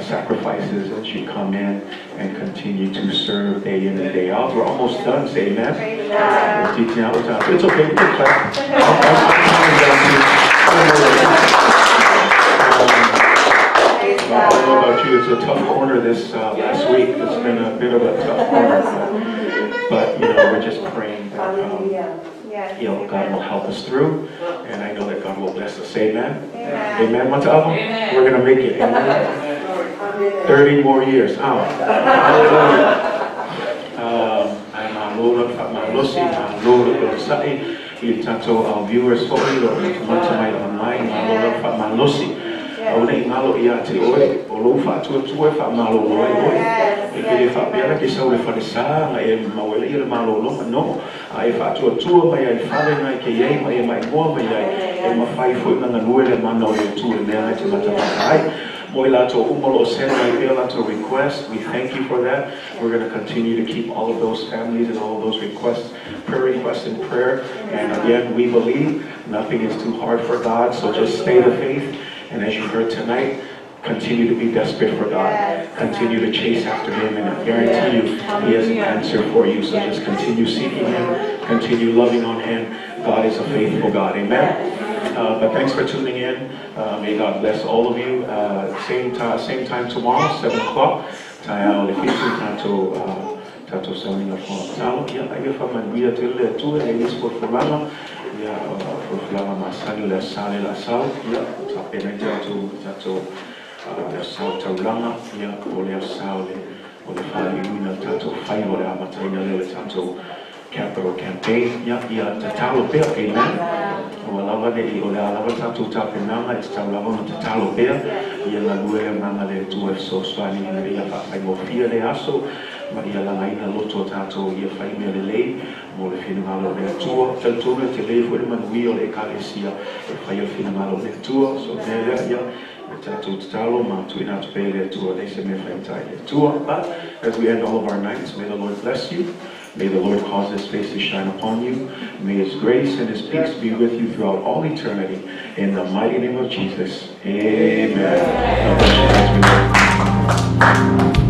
Speaker 5: sacrifices as you come in and continue to serve day in and day out. We're almost done, say amen. It's okay, we can clap. I don't know about you, it's a tough corner this last week. It's been a bit of a tough corner. But you know, we're just praying that you know, God will help us through. And I know that God will bless us. Say amen. Amen. What's up? We're going to make it. Amen. 30 more years. Our viewers online, Aunei ngalo ia te oe, o lou whātua tue wha malo loe oe. E kere whapeana ke sau le whanesa, e mawele i le malo longa no. E whātua tua mai ai whare ngai ke iei, mai e mai moa mai ai. E mawhai fui nganga nue le mana o le tue mea ai te matawaka ai. Moi lato umalo send mai pia lato request. We thank you for that. We're going to continue to keep all of those families and all of those requests, prayer requests in prayer. And again, we believe nothing is too hard for God, so just stay the faith. And as you heard tonight, continue to be desperate for God. Continue to chase after Him, and I guarantee you, He has an answer for you. So just continue seeking Him, continue loving on Him. God is a faithful God. Amen. But thanks for tuning in. May God bless all of you. Same time tomorrow, 7 o'clock. Tato sawing of Talo, I from Maria till the 2 ladies for Fulama. For Fulama, my son, La Sal, pena tato sao tauranga ia o le sao o le whaiuina tato whai o le amataina le tato capital campaign ia tatalo pea amen o alawa le o le alawa tato tapenanga e taulawa no tatalo pea ia la lue nganga le tua so swani ia whai mo fia le aso ma ia la ngaina loto tato ia whai mea le lei mo le whinangalo le tua tautuna te lei fwere manui o le kalesia e whai o whinangalo le tua so nea ia tatou tatalo matuina atu pe le tua nei se me whaitai le tua. But as we end all of our nights, may the Lord bless you. May the Lord cause His face to shine upon you. May His grace and His peace be with you throughout all eternity. In the mighty name of Jesus. Amen. God bless you.